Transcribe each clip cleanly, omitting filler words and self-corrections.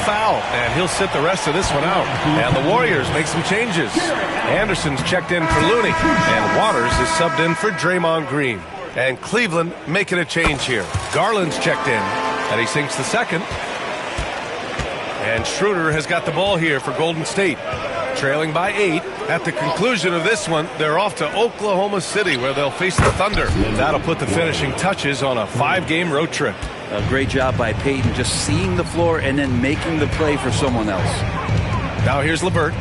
foul, and he'll sit the rest of this one out. And the Warriors make some changes. Anderson's checked in for Looney, and Waters is subbed in for Draymond Green. And Cleveland making a change here. Garland's checked in, and he sinks the second. And Schroeder has got the ball here for Golden State, trailing by 8. At the conclusion of this one, they're off to Oklahoma City, where they'll face the Thunder. That'll put the finishing touches on a 5-game road trip. A great job by Payton, just seeing the floor and then making the play for someone else. Now here's LeVert.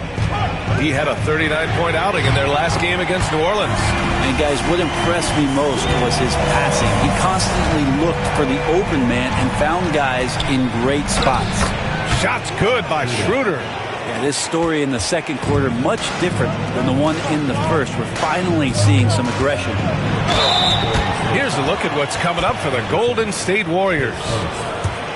He had a 39-point outing in their last game against New Orleans. And guys, what impressed me most was his passing. He constantly looked for the open man and found guys in great spots. Shots good by Schroeder. Yeah, this story in the second quarter much different than the one in the first. We're finally seeing some aggression. Here's a look at what's coming up for the Golden State Warriors.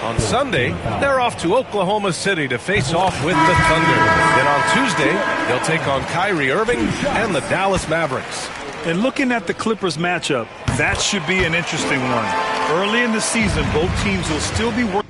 On Sunday, they're off to Oklahoma City to face off with the Thunder. Then on Tuesday, they'll take on Kyrie Irving and the Dallas Mavericks. And looking at the Clippers matchup, that should be an interesting one. Early in the season, both teams will still be working.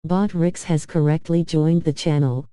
BotRix has correctly joined the channel.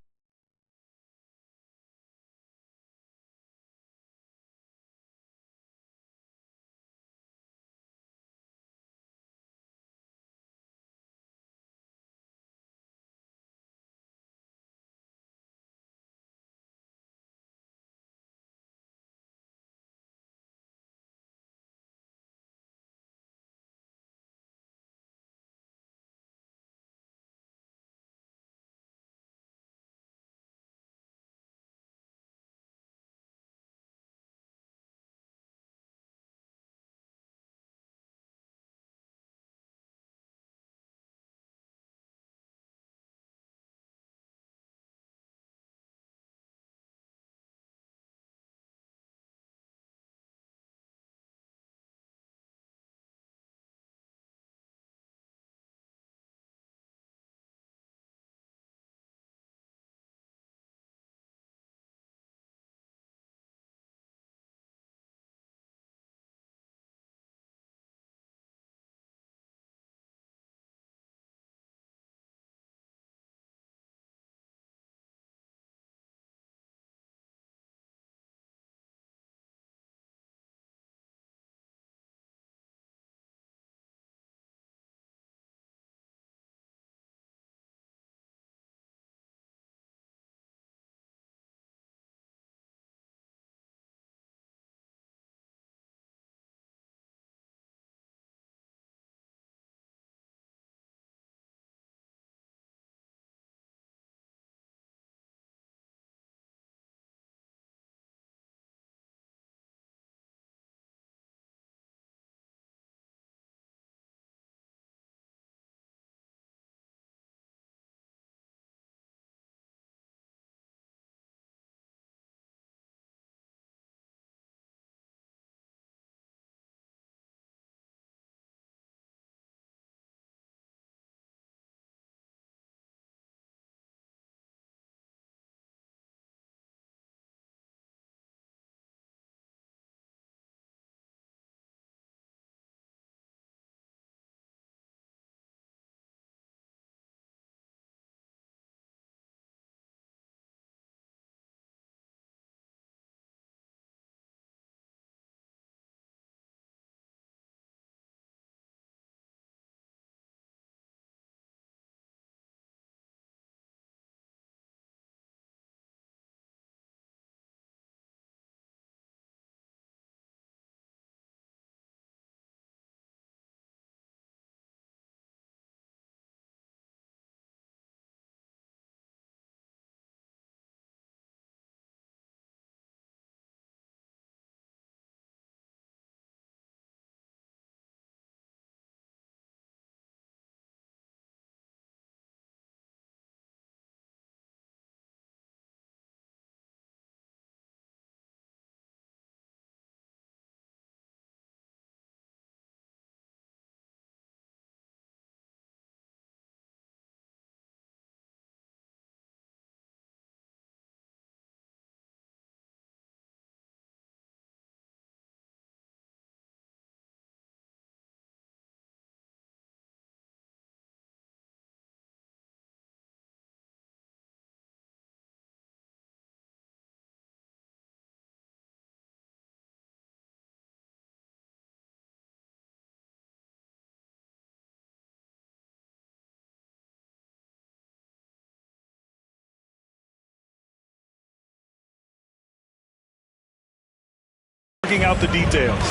working out the details.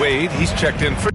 Wade, he's checked in for...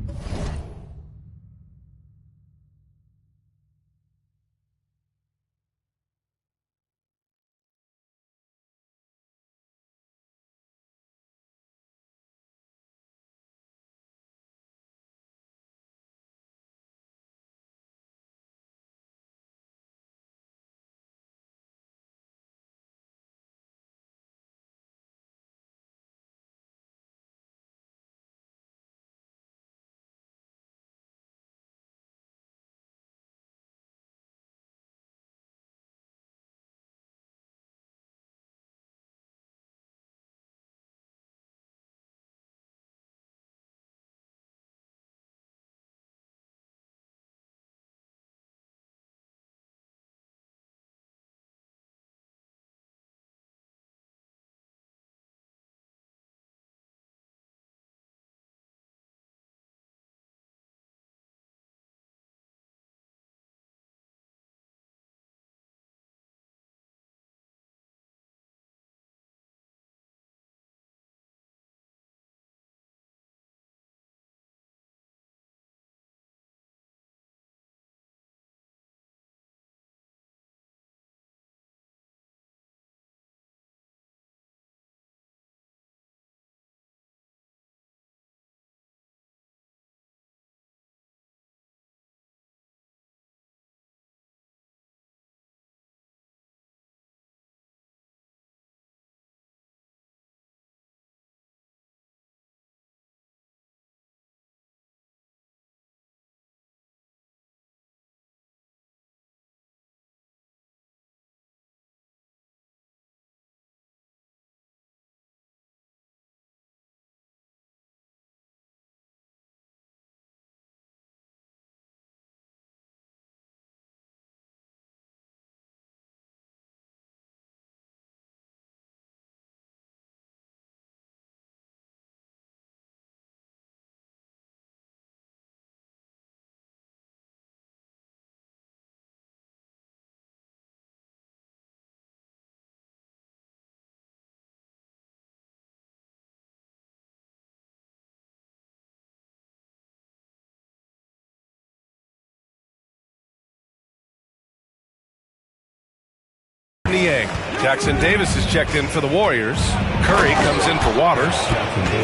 Niang. Jackson Davis is checked in for the Warriors. Curry comes in for Waters.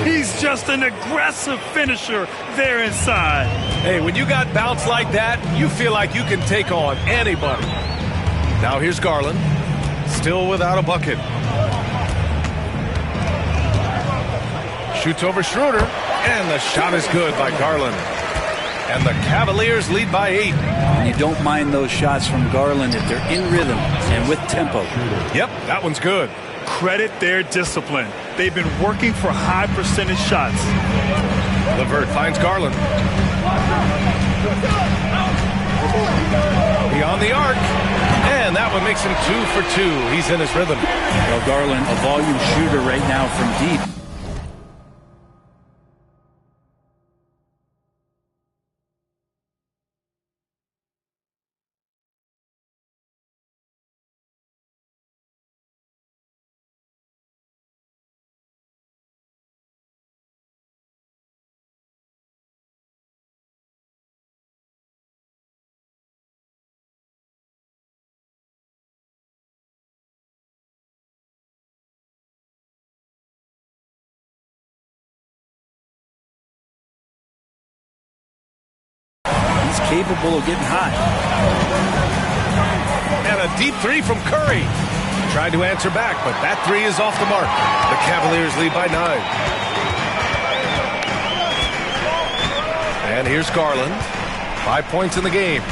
He's just an aggressive finisher there inside. Hey, when you got bounce like that, you feel like you can take on anybody. Now here's Garland. Still without a bucket. Shoots over Schroeder. And the shot is good by Garland. And the Cavaliers lead by 8. And you don't mind those shots from Garland if they're in rhythm and with tempo. Yep, that one's good. Credit their discipline. They've been working for high percentage shots. LeVert finds Garland. Beyond the arc. And that one makes him 2 for 2. He's in his rhythm. Well, Garland, a volume shooter right now from deep. Capable of getting hot. And a deep 3 from Curry. Tried to answer back, but that 3 is off the mark. The Cavaliers lead by 9. And here's Garland. 5 points in the game.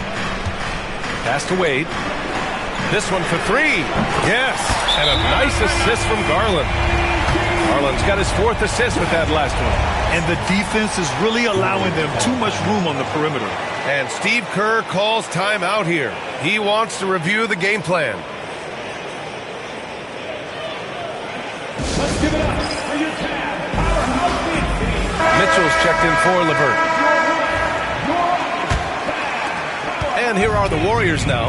Pass to Wade. This one for 3. Yes. And a nice assist from Garland. Garland's got his 4th assist with that last one. And the defense is really allowing them too much room on the perimeter. And Steve Kerr calls timeout here. He wants to review the game plan. Let's give it up for your Mitchell's checked in for LeVert. And here are the Warriors now.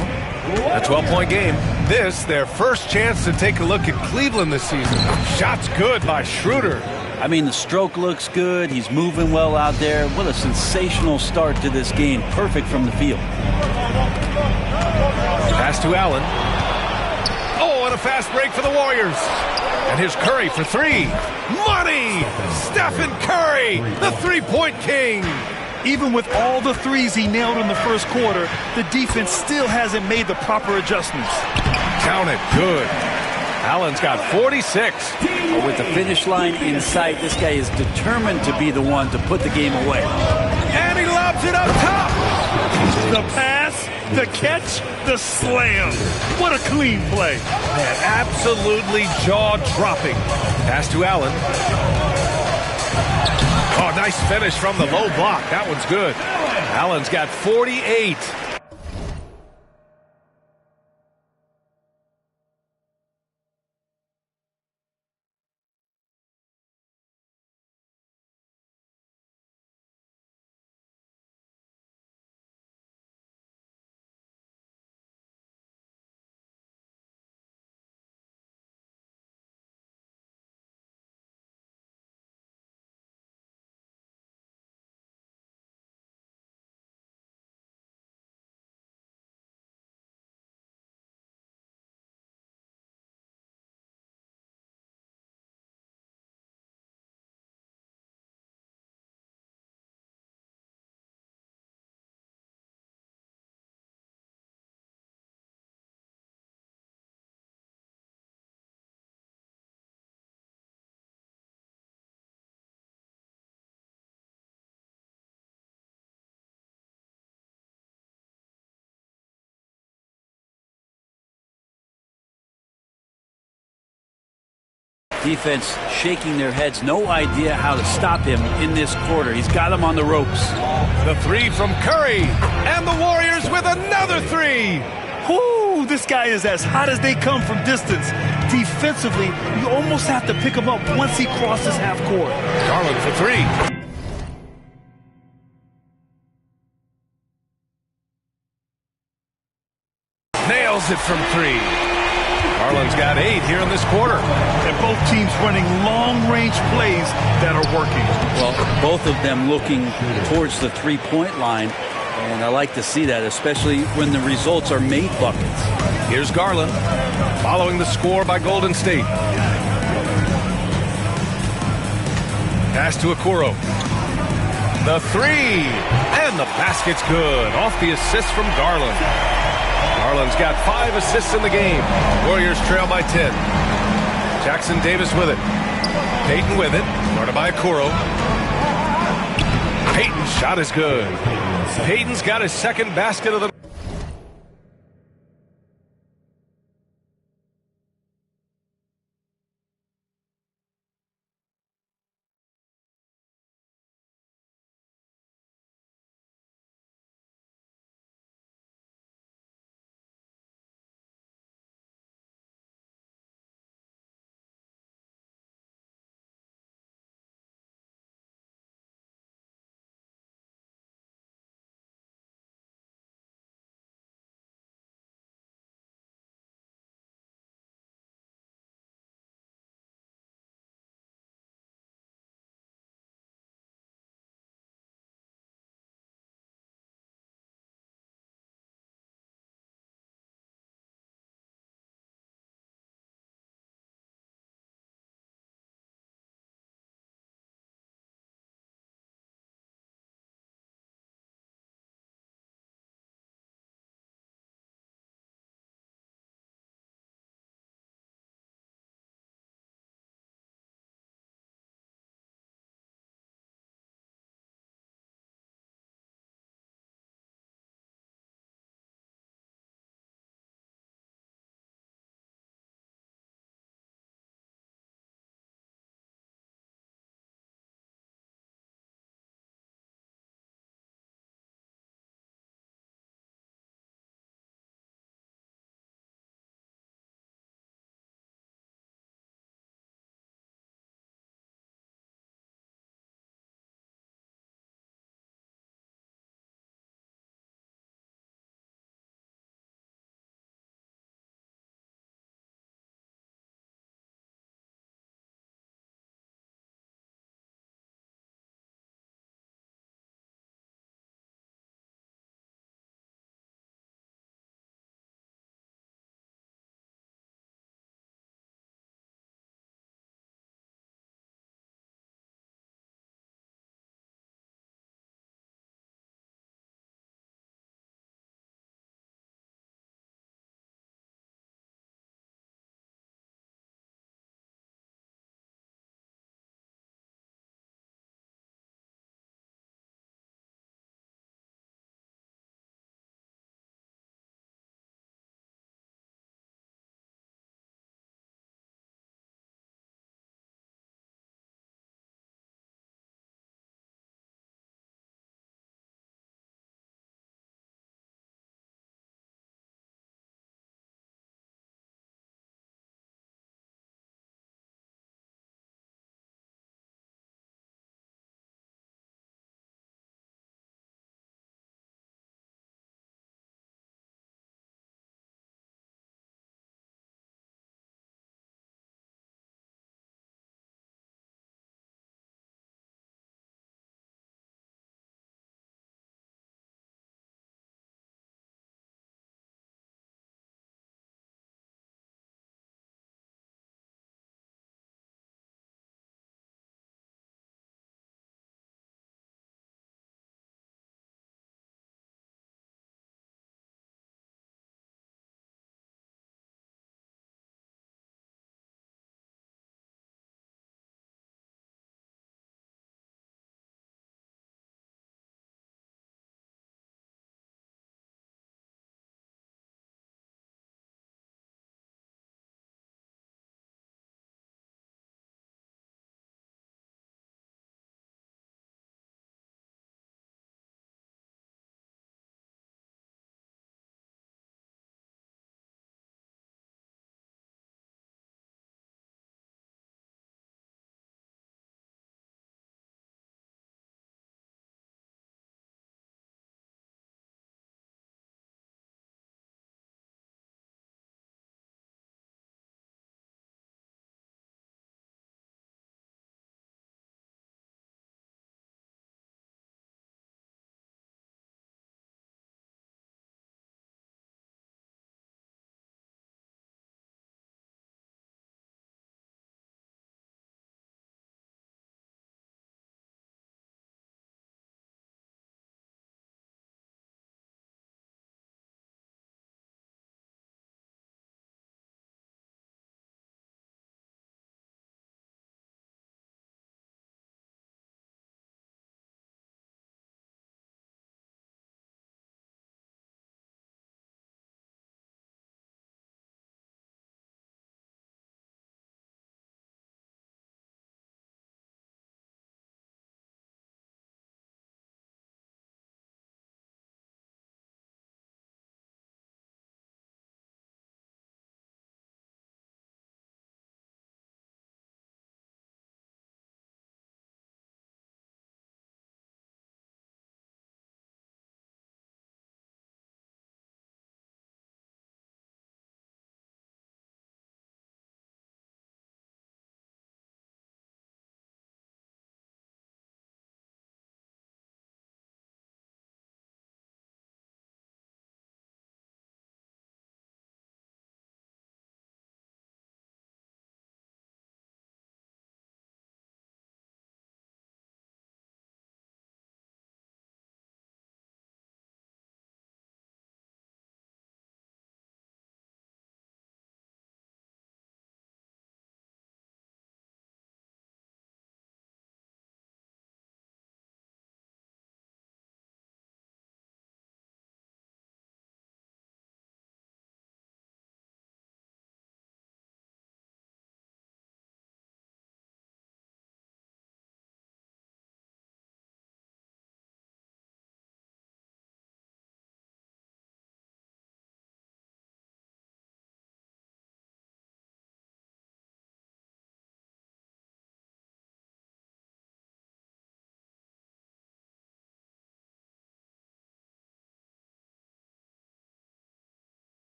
A 12-point game. This, their first chance to take a look at Cleveland this season. Shots good by Schroeder. I mean, the stroke looks good. He's moving well out there. What a sensational start to this game. Perfect from the field. Pass to Allen. Oh, and a fast break for the Warriors. And here's Curry for three. Money! Stephen Curry, the three-point king. Even with all the threes he nailed in the first quarter, the defense still hasn't made the proper adjustments. Count it. Good. Allen's got 46. But with the finish line in sight, this guy is determined to be the one to put the game away. And he lobs it up top. The pass, the catch, the slam. What a clean play. Man, absolutely jaw-dropping. Pass to Allen. Oh, nice finish from the low block. That one's good. Allen's got 48. Defense shaking their heads. No idea how to stop him in this quarter. He's got him on the ropes. The three from Curry. And the Warriors with another three. Whoo, this guy is as hot as they come from distance. Defensively, you almost have to pick him up once he crosses half court. Garland for three. Nails it from three. Garland's got 8 here in this quarter. And both teams running long-range plays that are working. Well, both of them looking towards the three-point line. And I like to see that, especially when the results are made buckets. Here's Garland following the score by Golden State. Pass to Okoro. The three. And the basket's good. Off the assist from Garland. Garland's got 5 assists in the game. Warriors trail by 10. Jackson Davis with it. Payton with it. Guarded by Okoro. Payton's shot is good. Payton's got his second basket of the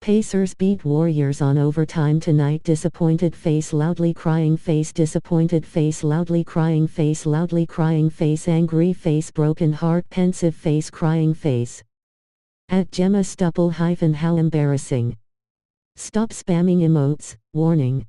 Pacers beat Warriors on overtime tonight. Disappointed face, loudly crying face, disappointed face, loudly crying face, loudly crying face, angry face, broken heart, pensive face, crying face. At Gemma Stupple - how embarrassing. Stop spamming emotes, warning.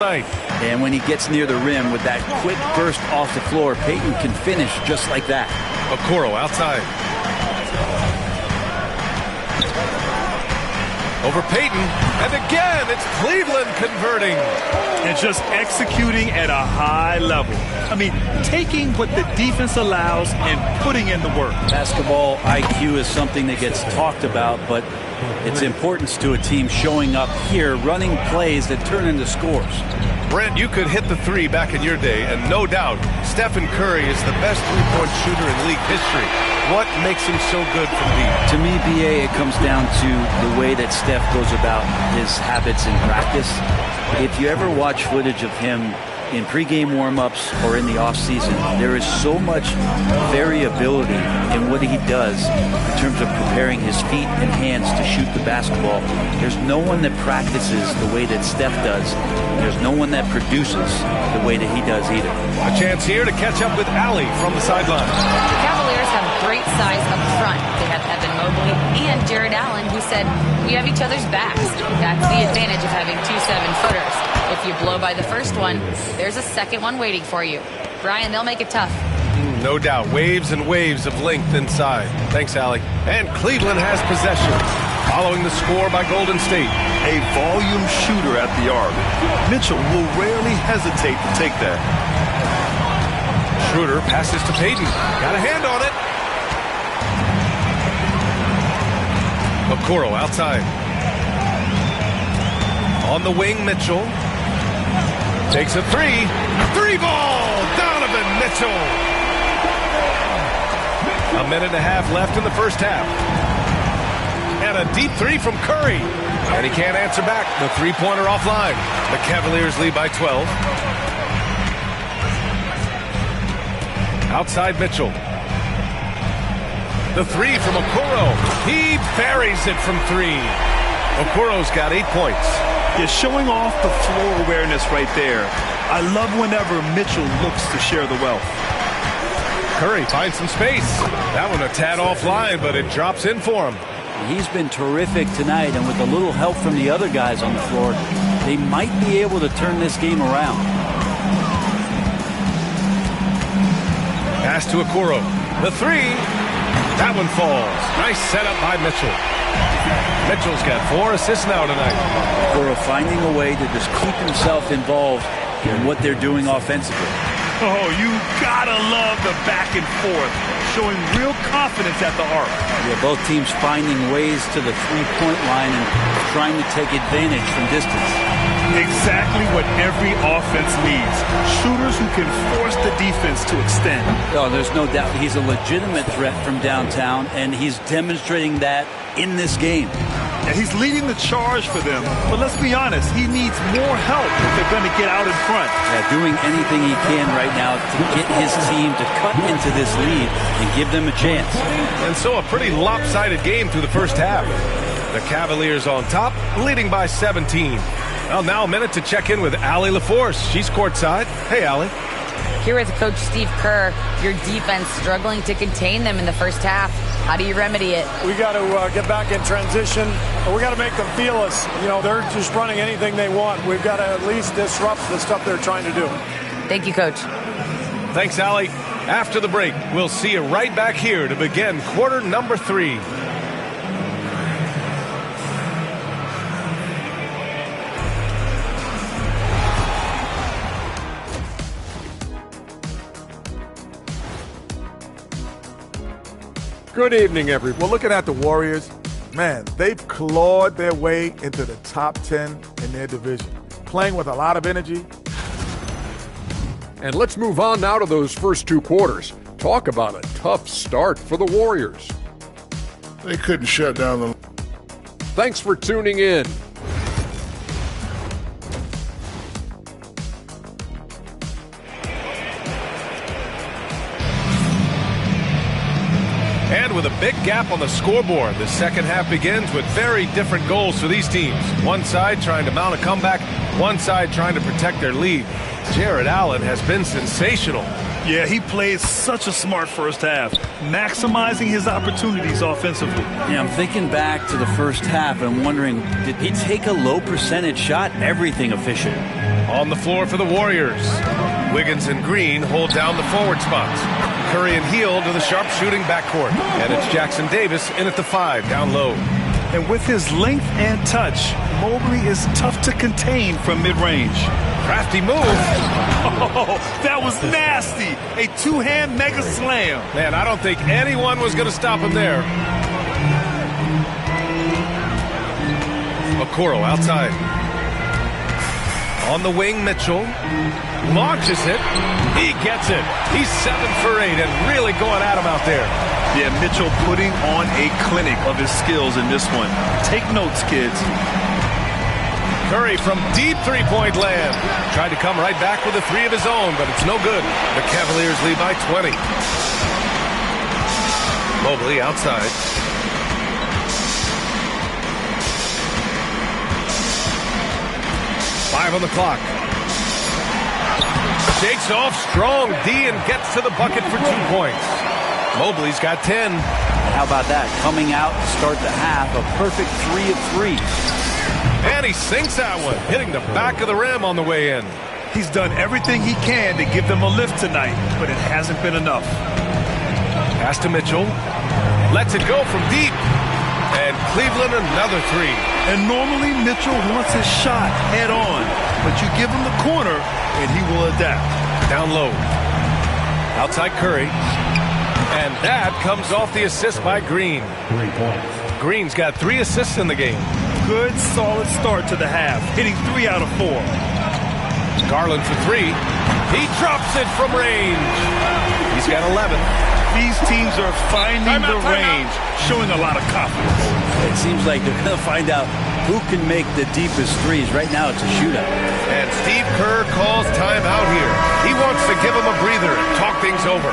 night. And when he gets near the rim with that quick burst off the floor, Payton can finish just like that. Okoro outside. Over Payton, and again, it's Cleveland converting. And just executing at a high level. I mean, taking what the defense allows and putting in the work. Basketball IQ is something that gets talked about, but its importance to a team showing up here, running plays that turn into scores. Brent, you could hit the three back in your day, and no doubt, Stephen Curry is the best three-point shooter in league history. What makes him so good from deep? To me, BA, it comes down to the way that Steph goes about his habits in practice. If you ever watch footage of him in pregame warm-ups or in the off-season, there is so much variability in what he does in terms of preparing his feet and hands to shoot the basketball. There's no one that practices the way that Steph does. There's no one that produces the way that he does either. A chance here to catch up with Allie from the sideline. The Cavaliers have great size up front. They have Evan Mobley and Jared Allen, who said, we have each other's backs. That's the advantage of having two 7-footers. If you blow by the first one, there's a second one waiting for you. Brian, they'll make it tough. No doubt, waves and waves of length inside. Thanks, Allie. And Cleveland has possession, following the score by Golden State. A volume shooter at the arc. Mitchell will rarely hesitate to take that. Schroeder passes to Payton. Got a hand on it. Okoro outside. On the wing, Mitchell. Takes a three. Three ball! Donovan Mitchell! A minute and a half left in the first half. And a deep three from Curry. And he can't answer back. The three-pointer offline. The Cavaliers lead by 12. Outside Mitchell. The three from Okoro. He buries it from three. Okoro's got 8 points. You're showing off the floor awareness right there. I love whenever Mitchell looks to share the wealth. Curry finds some space. That one a tad offline, but it drops in for him. He's been terrific tonight, and with a little help from the other guys on the floor, they might be able to turn this game around. Pass to Okoro. The three. That one falls. Nice setup by Mitchell. Mitchell's got 4 assists now tonight. Okoro finding a way to just keep himself involved in what they're doing offensively. Oh, you gotta love the back and forth, showing real confidence at the arc. Yeah, both teams finding ways to the three-point line and trying to take advantage from distance. Exactly what every offense needs. Shooters who can force the defense to extend. Oh, there's no doubt he's a legitimate threat from downtown, and he's demonstrating that in this game. Yeah, he's leading the charge for them, but let's be honest, he needs more help if they're going to get out in front. Yeah, doing anything he can right now to get his team to cut into this lead and give them a chance. And so a pretty lopsided game through the first half. The Cavaliers on top, leading by 17. Well, now a minute to check in with Allie LaForce. She's courtside. Hey, Allie. Here with Coach Steve Kerr, your defense struggling to contain them in the first half. How do you remedy it? We got to get back in transition. We got to make them feel us. You know, they're just running anything they want. We've got to at least disrupt the stuff they're trying to do. Thank you, Coach. Thanks, Allie. After the break, we'll see you right back here to begin quarter number 3. Good evening, everyone. Well, looking at the Warriors, man, they've clawed their way into the top 10 in their division, playing with a lot of energy. And let's move on now to those first 2 quarters. Talk about a tough start for the Warriors. They couldn't shut down the... Thanks for tuning in. And with a big gap on the scoreboard, the second half begins with very different goals for these teams. One side trying to mount a comeback, one side trying to protect their lead. Jared Allen has been sensational. Yeah, he played such a smart first half, maximizing his opportunities offensively. Yeah, I'm thinking back to the first half and I'm wondering, did he take a low percentage shot? Everything efficient. On the floor for the Warriors, Wiggins and Green hold down the forward spots. Curry and Hield to the sharpshooting backcourt. And it's Jackson Davis in at the 5, down low. And with his length and touch, Mobley is tough to contain from mid-range. Crafty move. Oh, that was nasty. A two-hand mega slam. Man, I don't think anyone was going to stop him there. Okoro outside. On the wing, Mitchell launches it. He gets it. He's 7 for 8 and really going at him out there. Yeah, Mitchell putting on a clinic of his skills in this one. Take notes, kids. Curry from deep three-point land. Tried to come right back with a 3 of his own, but it's no good. The Cavaliers lead by 20. Mobley outside. Five on the clock. Shakes off strong D and gets to the bucket for 2 points. Mobley's got 10. How about that? Coming out to start the half, a perfect 3 of 3. And he sinks that one, hitting the back of the rim on the way in. He's done everything he can to give them a lift tonight, but it hasn't been enough. Pass to Mitchell. Lets it go from deep. And Cleveland another 3. And normally Mitchell wants his shot head on, but you give him the corner and he will adapt. Down low. Outside Curry. And that comes off the assist by Green. 3 points. Green's got 3 assists in the game. Good, solid start to the half, hitting 3 out of 4. Garland for 3. He drops it from range. He's got 11. These teams are finding the range, showing a lot of confidence. It seems like they're going to find out who can make the deepest threes. Right now it's a shootout. And Steve Kerr calls timeout here. He wants to give him a breather and talk things over.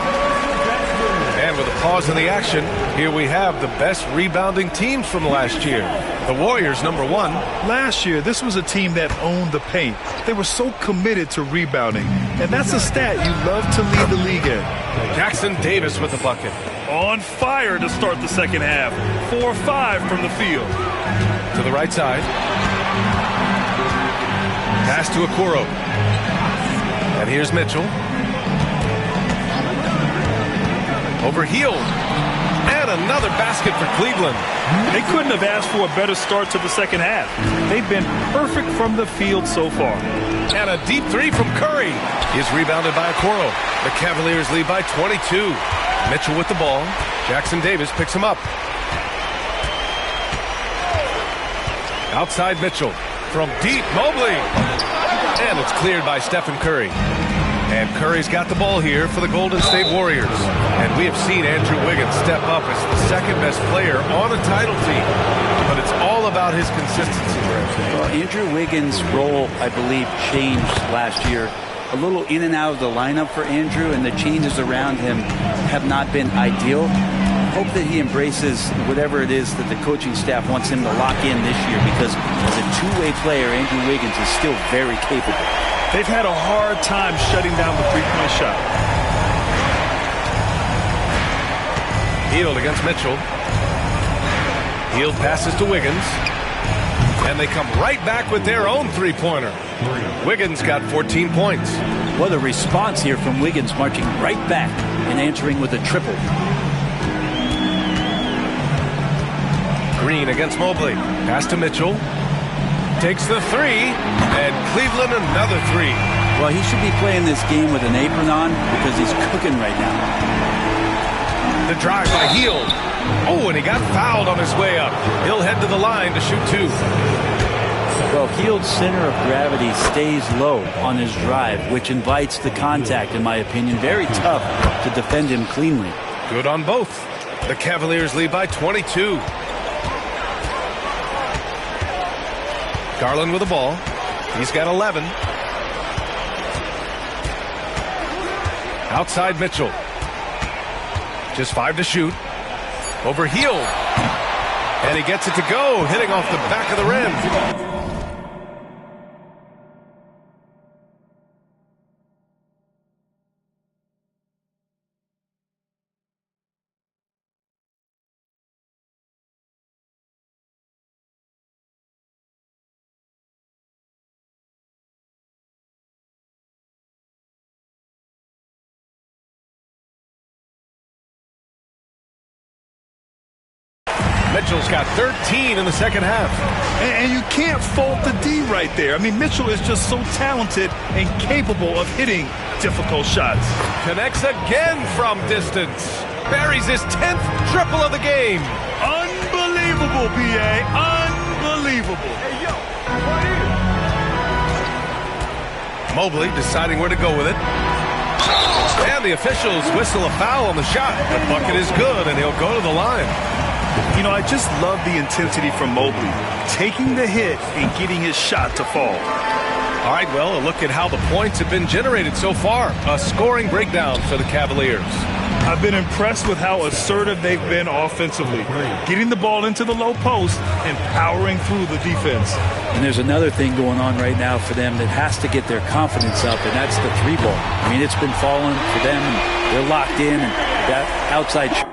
And with a pause in the action, here we have the best rebounding teams from last year. The Warriors, number 1. Last year, this was a team that owned the paint. They were so committed to rebounding. And that's a stat you love to lead the league in. Jackson Davis with the bucket. On fire to start the second half. 4-5 from the field. To the right side. Pass to Okoro. And here's Mitchell. Over Hield. And another basket for Cleveland. They couldn't have asked for a better start to the second half. They've been perfect from the field so far. And a deep 3 from Curry is rebounded by Okoro. The Cavaliers lead by 22. Mitchell with the ball. Jackson Davis picks him up. Outside Mitchell. From deep, Mobley. And it's cleared by Stephen Curry. And Curry's got the ball here for the Golden State Warriors. And we have seen Andrew Wiggins step up as the second best player on a title team. But it's all about his consistency. Well, Andrew Wiggins' role, I believe, changed last year. A little in and out of the lineup for Andrew, and the changes around him have not been ideal. Hope that he embraces whatever it is that the coaching staff wants him to lock in this year, because as a two-way player, Andrew Wiggins is still very capable. They've had a hard time shutting down the three-point shot. Hield against Mitchell. Hield passes to Wiggins. And they come right back with their own three-pointer. Wiggins got 14 points. What a response here from Wiggins, marching right back and answering with a triple. Green against Mobley. Pass to Mitchell. Takes the 3. And Cleveland another 3. Well, he should be playing this game with an apron on because he's cooking right now. The drive by Hield. Oh, and he got fouled on his way up. He'll head to the line to shoot 2. Well, Hield's center of gravity stays low on his drive, which invites the contact, in my opinion. Very tough to defend him cleanly. Good on both. The Cavaliers lead by 22. Garland with the ball. He's got 11. Outside Mitchell. Just 5 to shoot. Over Hield. And he gets it to go, hitting off the back of the rim. Mitchell's got 13 in the second half. And you can't fault the D right there. I mean, Mitchell is just so talented and capable of hitting difficult shots. Connects again from distance. Buries his 10th triple of the game. Unbelievable, B.A. Unbelievable. Hey, yo, what is? Mobley deciding where to go with it. And the officials whistle a foul on the shot. The bucket is good, and he'll go to the line. You know, I just love the intensity from Mobley, taking the hit and getting his shot to fall. All right, well, a look at how the points have been generated so far. A scoring breakdown for the Cavaliers. I've been impressed with how assertive they've been offensively, getting the ball into the low post and powering through the defense. And there's another thing going on right now for them that has to get their confidence up, and that's the three ball. I mean, it's been falling for them, and they're locked in, and that outside